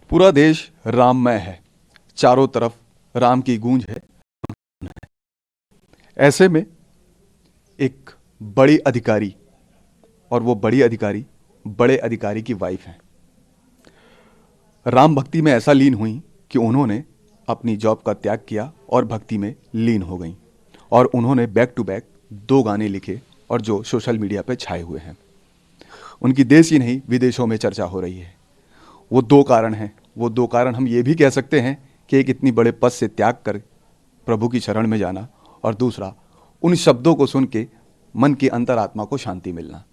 पूरा देश राममय है, चारों तरफ राम की गूंज है। ऐसे में एक बड़ी अधिकारी, और वो बड़ी अधिकारी बड़े अधिकारी की वाइफ है, राम भक्ति में ऐसा लीन हुई कि उन्होंने अपनी जॉब का त्याग किया और भक्ति में लीन हो गई। और उन्होंने बैक टू बैक 2 गाने लिखे और जो सोशल मीडिया पे छाए हुए हैं। उनकी देश ही नहीं विदेशों में चर्चा हो रही है। वो 2 कारण हैं। वो 2 कारण हम ये भी कह सकते हैं कि एक इतनी बड़े पद से त्याग कर प्रभु की शरण में जाना, और दूसरा उन शब्दों को सुन के मन की अंतरात्मा को शांति मिलना।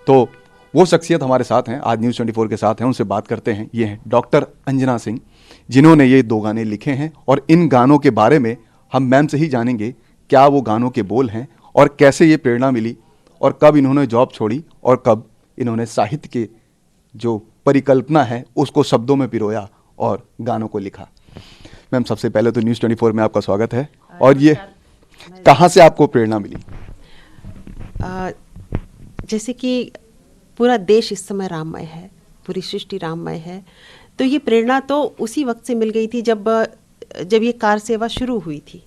तो वो शख्सियत हमारे साथ हैं, आज न्यूज़ 24 के साथ हैं, उनसे बात करते हैं। ये हैं डॉक्टर अंजना सिंह, जिन्होंने ये 2 गाने लिखे हैं। और इन गानों के बारे में हम मैम से ही जानेंगे क्या वो गानों के बोल हैं और कैसे ये प्रेरणा मिली और कब इन्होंने जॉब छोड़ी और कब इन्होंने साहित्य के जो परिकल्पना है उसको शब्दों में पिरोया और गानों को लिखा। मैम, सबसे पहले तो न्यूज़ 24 में आपका स्वागत है। और ये कहाँ से आपको प्रेरणा मिली? जैसे कि पूरा देश इस समय राममय है, पूरी सृष्टि राममय है, तो ये प्रेरणा तो उसी वक्त से मिल गई थी जब ये कार सेवा शुरू हुई थी।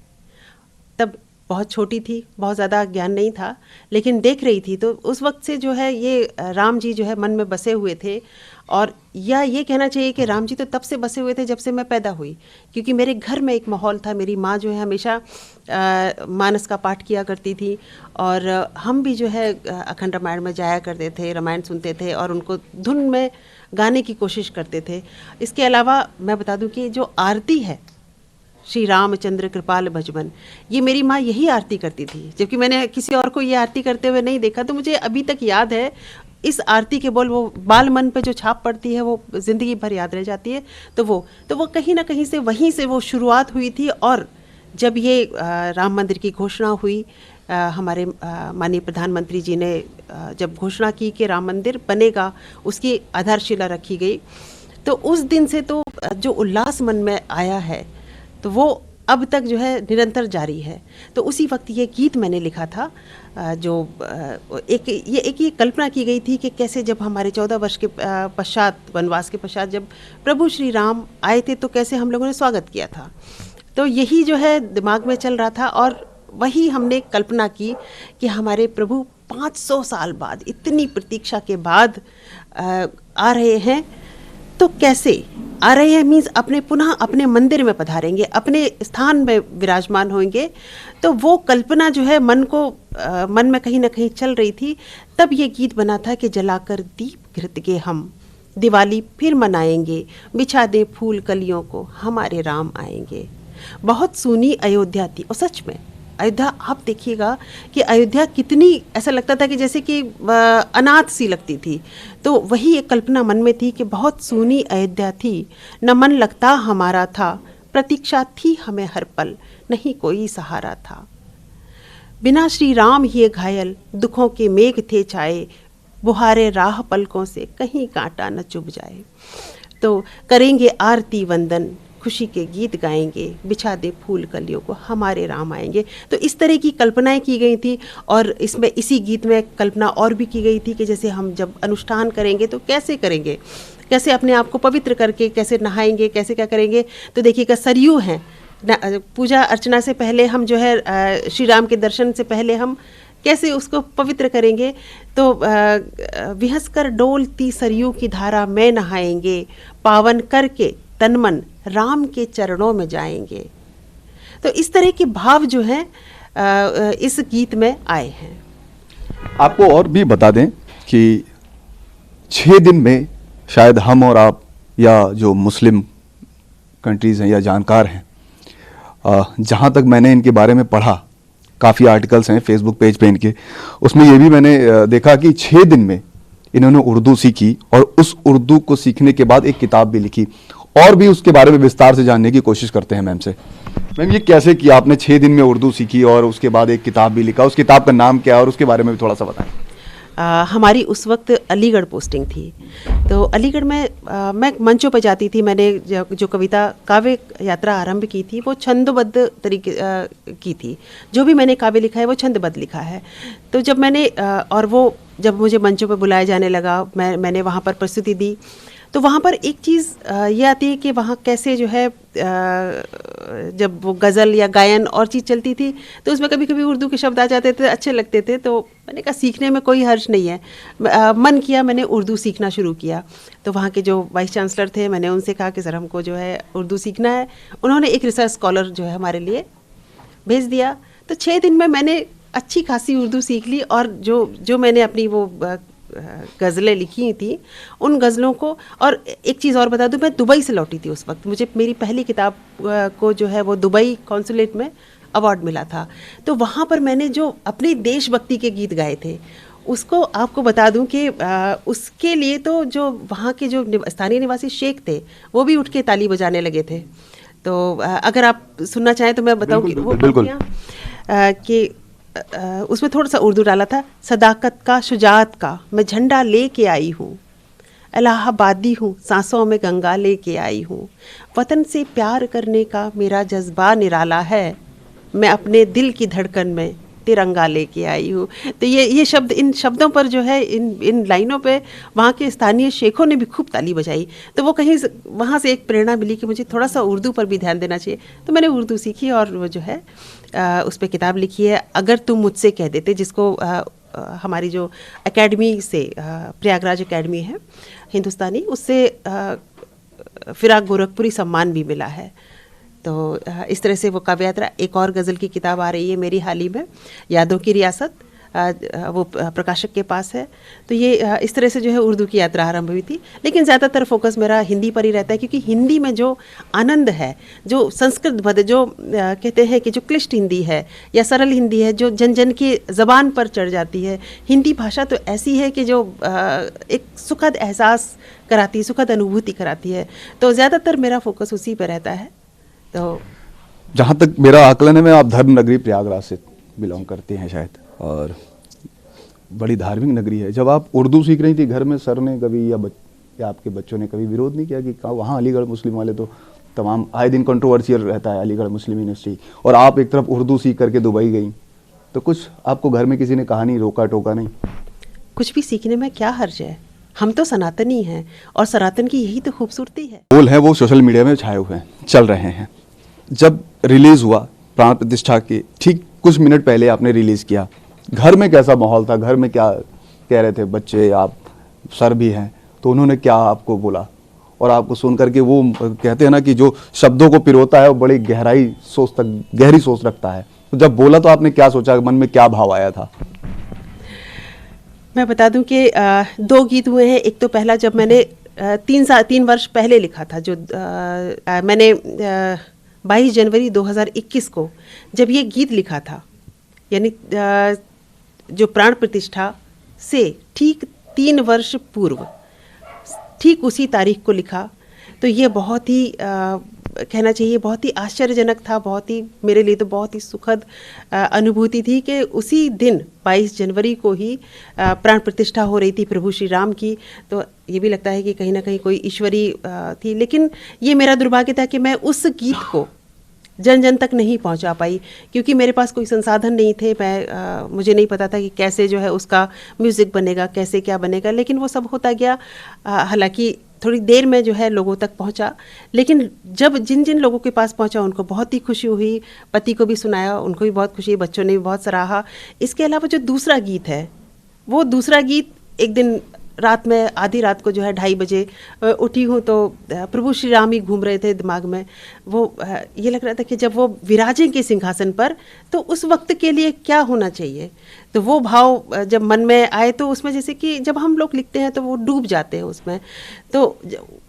तब बहुत छोटी थी, बहुत ज़्यादा ज्ञान नहीं था, लेकिन देख रही थी। तो उस वक्त से जो है ये राम जी जो है मन में बसे हुए थे। और या ये कहना चाहिए कि राम जी तो तब से बसे हुए थे जब से मैं पैदा हुई, क्योंकि मेरे घर में एक माहौल था। मेरी माँ जो है हमेशा मानस का पाठ किया करती थी, और हम भी जो है अखंड रामायण में जाया करते थे, रामायण सुनते थे और उनको धुन में गाने की कोशिश करते थे। इसके अलावा मैं बता दूं कि जो आरती है, श्री रामचंद्र कृपाल भजमन, ये मेरी माँ यही आरती करती थी, जबकि मैंने किसी और को ये आरती करते हुए नहीं देखा। तो मुझे अभी तक याद है इस आरती के बोल, वो बाल मन पे जो छाप पड़ती है वो ज़िंदगी भर याद रह जाती है। तो वो कहीं ना कहीं से वहीं से वो शुरुआत हुई थी। और जब ये राम मंदिर की घोषणा हुई, हमारे माननीय प्रधानमंत्री जी ने जब घोषणा की कि राम मंदिर बनेगा, उसकी आधारशिला रखी गई, तो उस दिन से तो जो उल्लास मन में आया है तो वो अब तक जो है निरंतर जारी है। तो उसी वक्त ये गीत मैंने लिखा था, जो ये कल्पना की गई थी कि कैसे जब हमारे 14 वर्ष के पश्चात, वनवास के पश्चात जब प्रभु श्री राम आए थे तो कैसे हम लोगों ने स्वागत किया था। तो यही जो है दिमाग में चल रहा था, और वही हमने कल्पना की कि हमारे प्रभु 500 साल बाद, इतनी प्रतीक्षा के बाद आ रहे हैं। तो कैसे आ रहे हैं मीन्स पुनः अपने मंदिर में पधारेंगे, अपने स्थान में विराजमान होंगे। तो वो कल्पना जो है मन में कहीं ना कहीं चल रही थी। तब ये गीत बना था कि जलाकर दीप घृत के हम दिवाली फिर मनाएंगे, बिछा दे फूल कलियों को हमारे राम आएंगे। बहुत सुनी अयोध्या थी, और सच में अयोध्या आप देखिएगा कि अयोध्या कितनी, ऐसा लगता था कि जैसे कि अनाथ सी लगती थी। तो वही एक कल्पना मन में थी कि बहुत सुनी अयोध्या थी, न मन लगता हमारा था, प्रतीक्षा थी हमें हर पल, नहीं कोई सहारा था। बिना श्री राम ही घायल, दुखों के मेघ थे छाए, बुहारे राह पलकों से कहीं कांटा न चुभ जाए। तो करेंगे आरती वंदन, खुशी के गीत गाएंगे, बिछा दे फूल कलियों को हमारे राम आएंगे। तो इस तरह की कल्पनाएं की गई थी। और इसमें इसी गीत में कल्पना और भी की गई थी कि जैसे हम जब अनुष्ठान करेंगे तो कैसे करेंगे, कैसे अपने आप को पवित्र करके कैसे नहाएंगे, कैसे क्या करेंगे। तो देखिएगा सरयू हैं, पूजा अर्चना से पहले हम जो है श्री राम के दर्शन से पहले हम कैसे उसको पवित्र करेंगे। तो विहस कर डोलती सरयू की धारा में नहाएंगे, पावन करके तन मन राम के चरणों में जाएंगे। तो इस तरह के भाव जो हैं इस गीत में आए हैं। आपको और भी बता दें कि 6 दिन में शायद हम और आप या जो मुस्लिम कंट्रीज़ हैं या जानकार हैं, जहाँ तक मैंने इनके बारे में पढ़ा, काफ़ी आर्टिकल्स हैं फेसबुक पेज पे इनके, उसमें ये भी मैंने देखा कि 6 दिन में इन्होंने उर्दू सीखी और उस उर्दू को सीखने के बाद एक किताब भी लिखी। और भी उसके बारे में विस्तार से जानने की कोशिश करते हैं मैम से। मैम, ये कैसे किया आपने? 6 दिन में उर्दू सीखी और उसके बाद एक किताब भी लिखा, उस किताब का नाम क्या है और उसके बारे में भी थोड़ा सा बताएं। हमारी उस वक्त अलीगढ़ पोस्टिंग थी। तो अलीगढ़ में मैं मंचों पर जाती थी। मैंने जो कविता काव्य यात्रा आरंभ की थी वो छंदबद्ध तरीके की थी। जो भी मैंने काव्य लिखा है वो छंदबद्ध लिखा है। तो जब मुझे मंचों पर बुलाया जाने लगा, मैंने वहाँ पर प्रस्तुति दी, तो वहाँ पर एक चीज़ ये आती है कि वहाँ कैसे जो है जब वो गज़ल या गायन और चीज़ चलती थी तो उसमें कभी कभी उर्दू के शब्द आ जाते थे, अच्छे लगते थे, तो मैंने कहा सीखने में कोई हर्ज नहीं है। मन किया, मैंने उर्दू सीखना शुरू किया। तो वहाँ के जो वाइस चांसलर थे, मैंने उनसे कहा कि सर हमको जो है उर्दू सीखना है। उन्होंने एक रिसर्च स्कॉलर जो है हमारे लिए भेज दिया। तो 6 दिन में मैंने अच्छी खासी उर्दू सीख ली, और जो मैंने अपनी वो गज़लें लिखी थी उन गज़लों को। और एक चीज़ और बता दूं, मैं दुबई से लौटी थी उस वक्त, मुझे मेरी पहली किताब को जो है वो दुबई कॉन्सुलेट में अवार्ड मिला था। तो वहाँ पर मैंने जो अपनी देशभक्ति के गीत गाए थे उसको आपको बता दूं कि उसके लिए तो जो वहाँ के जो स्थानीय निवासी शेख थे वो भी उठ के ताली बजाने लगे थे। तो अगर आप सुनना चाहें तो मैं बताऊं कि वो बिल्कुल कि उसमें थोड़ा सा उर्दू डाला था। सदाकत का, शुजाअत का मैं झंडा लेके आई हूँ, इलाहाबादी हूँ, सांसों में गंगा लेके आई हूँ, वतन से प्यार करने का मेरा जज्बा निराला है, मैं अपने दिल की धड़कन में तिरंगा लेके आई हूँ। तो ये शब्द, इन शब्दों पर जो है, इन लाइनों पे वहाँ के स्थानीय शेखों ने भी खूब ताली बजाई। तो वो कहीं वहाँ से एक प्रेरणा मिली कि मुझे थोड़ा सा उर्दू पर भी ध्यान देना चाहिए। तो मैंने उर्दू सीखी और वो जो है उस पर किताब लिखी है, अगर तुम मुझसे कह देते, जिसको हमारी जो एकेडमी से प्रयागराज एकेडमी है हिंदुस्तानी, उससे फिराक गोरखपुरी सम्मान भी मिला है। तो इस तरह से वो काव्य यात्रा। एक और गज़ल की किताब आ रही है मेरी हाल ही में, यादों की रियासत, वो प्रकाशक के पास है। तो ये इस तरह से जो है उर्दू की यात्रा आरंभ हुई थी। लेकिन ज़्यादातर फोकस मेरा हिंदी पर ही रहता है, क्योंकि हिंदी में जो आनंद है, जो संस्कृत भद, जो कहते हैं कि जो क्लिष्ट हिंदी है या सरल हिंदी है, जो जन जन की ज़बान पर चढ़ जाती है, हिंदी भाषा तो ऐसी है कि जो एक सुखद एहसास कराती है, सुखद अनुभूति कराती है। तो ज़्यादातर मेरा फोकस उसी पर रहता है। तो जहाँ तक मेरा आकलन है, मैं आप धर्म नगरी प्रयागराज से बिलोंग करते हैं शायद, और बड़ी धार्मिक नगरी है। जब आप उर्दू सीख रही थी घर में, सर ने कभी या आपके बच्चों ने कभी विरोध नहीं किया कि वहाँ अलीगढ़ मुस्लिम वाले तो तमाम आए दिन कंट्रोवर्शियल रहता है अलीगढ़ मुस्लिम यूनिवर्सिटी, और आप एक तरफ उर्दू सीख करके दुबई गई, तो कुछ आपको घर में किसी ने कहा नहीं, रोका टोका नहीं? कुछ भी सीखने में क्या हर्ज है, हम तो सनातनी हैं और सनातन की यही तो खूबसूरती है। बोल है वो सोशल मीडिया में छाए हुए हैं, चल रहे हैं। जब रिलीज हुआ प्राण प्रतिष्ठा के ठीक कुछ मिनट पहले आपने रिलीज किया, घर में कैसा माहौल था? घर में क्या कह रहे थे बच्चे? आप सर भी हैं, तो उन्होंने क्या आपको बोला? और आपको सुन करके, वो कहते हैं ना कि जो शब्दों को पिरोता है वो बड़ी गहरी सोच रखता है, तो जब बोला तो आपने क्या सोचा, मन में क्या भाव आया था? मैं बता दूं कि 2 गीत हुए हैं। एक तो पहला जब मैंने 3 वर्ष पहले लिखा था, जो मैंने 22 जनवरी 2021 को जब ये गीत लिखा था, यानी जो प्राण प्रतिष्ठा से ठीक 3 वर्ष पूर्व, ठीक उसी तारीख को लिखा। तो ये बहुत ही कहना चाहिए बहुत ही आश्चर्यजनक था, बहुत ही मेरे लिए तो बहुत ही सुखद अनुभूति थी कि उसी दिन 22 जनवरी को ही प्राण प्रतिष्ठा हो रही थी प्रभु श्री राम की। तो ये भी लगता है कि कहीं ना कहीं कोई ईश्वरी थी। लेकिन ये मेरा दुर्भाग्य था कि मैं उस गीत को जन जन तक नहीं पहुंचा पाई, क्योंकि मेरे पास कोई संसाधन नहीं थे। मुझे नहीं पता था कि कैसे जो है उसका म्यूज़िक बनेगा, कैसे क्या बनेगा। लेकिन वो सब होता गया। हालांकि थोड़ी देर में जो है लोगों तक पहुंचा, लेकिन जब जिन जिन लोगों के पास पहुंचा उनको बहुत ही खुशी हुई। पति को भी सुनाया, उनको भी बहुत खुशी, बच्चों ने भी बहुत सराहा। इसके अलावा जो दूसरा गीत है, वो दूसरा गीत एक दिन रात में, आधी रात को जो है 2:30 बजे उठी हूँ, तो प्रभु श्री राम ही घूम रहे थे दिमाग में। वो ये लग रहा था कि जब वो विराजेंगे सिंहासन पर तो उस वक्त के लिए क्या होना चाहिए। तो वो भाव जब मन में आए तो उसमें, जैसे कि जब हम लोग लिखते हैं तो वो डूब जाते हैं उसमें। तो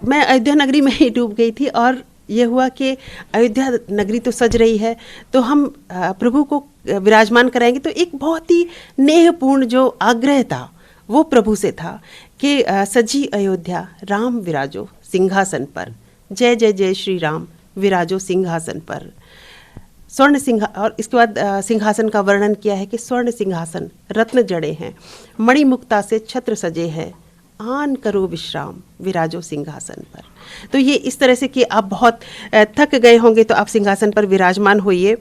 मैं अयोध्या नगरी में ही डूब गई थी, और ये हुआ कि अयोध्या नगरी तो सज रही है, तो हम प्रभु को विराजमान कराएंगे। तो एक बहुत ही नेहपूर्ण जो आग्रह था वो प्रभु से था कि सजी अयोध्या राम विराजो सिंहासन पर, जय जय जय श्री राम विराजो सिंहासन पर। स्वर्ण और इसके बाद सिंहासन का वर्णन किया है कि स्वर्ण सिंहासन रत्न जड़े हैं, मणिमुक्ता से छत्र सजे हैं, आन करो विश्राम विराजो सिंहासन पर। तो ये इस तरह से कि आप बहुत थक गए होंगे तो आप सिंहासन पर विराजमान होइए।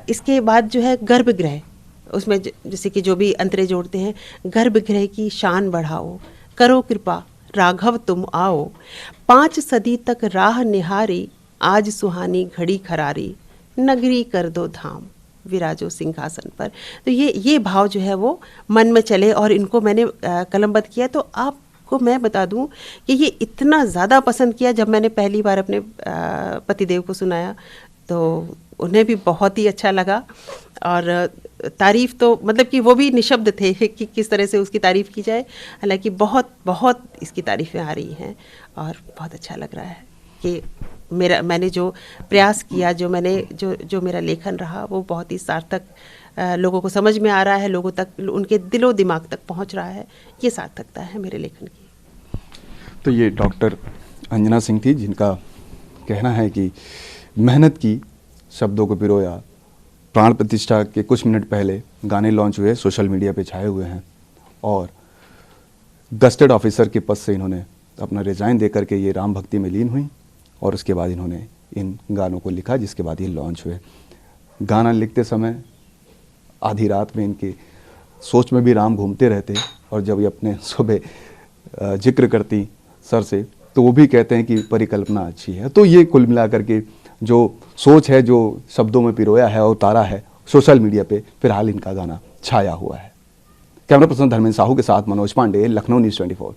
इसके बाद जो है गर्भगृह, उसमें जैसे कि जो भी अंतरे जोड़ते हैं, गर्भगृह की शान बढ़ाओ, करो कृपा राघव तुम आओ, 5 सदी तक राह निहारी, आज सुहानी घड़ी खरारी, नगरी कर दो धाम, विराजो सिंहासन पर। तो ये भाव जो है वो मन में चले और इनको मैंने कलमबद्ध किया। तो आपको मैं बता दूं कि ये इतना ज़्यादा पसंद किया जब मैंने पहली बार अपने पतिदेव को सुनाया, तो उन्हें भी बहुत ही अच्छा लगा। और तारीफ़ तो मतलब कि वो भी निशब्द थे कि किस तरह से उसकी तारीफ़ की जाए। हालांकि बहुत बहुत इसकी तारीफ़ें आ रही हैं और बहुत अच्छा लग रहा है कि मैंने जो प्रयास किया, जो मेरा लेखन रहा, वो बहुत ही सार्थक, लोगों को समझ में आ रहा है, लोगों तक, उनके दिलो दिमाग तक पहुंच रहा है। ये सार्थकता है मेरे लेखन की। तो ये डॉक्टर अंजना सिंह थी, जिनका कहना है कि मेहनत की, शब्दों को पिरोया, प्राण प्रतिष्ठा के कुछ मिनट पहले गाने लॉन्च हुए, सोशल मीडिया पे छाए हुए हैं, और गस्टेड ऑफिसर के पद से इन्होंने अपना रिजाइन दे करके ये राम भक्ति में लीन हुई, और उसके बाद इन्होंने इन गानों को लिखा, जिसके बाद ये लॉन्च हुए। गाना लिखते समय आधी रात में इनके सोच में भी राम घूमते रहते, और जब ये अपने सुबह जिक्र करती सर से, तो वो भी कहते हैं कि परिकल्पना अच्छी है। तो ये कुल मिलाकर के जो सोच है, जो शब्दों में पिरोया है और उतारा है, सोशल मीडिया पे फिलहाल इनका गाना छाया हुआ है। कैमरा पर्सन धर्मेंद्र साहू के साथ मनोज पांडे, लखनऊ न्यूज़ 24।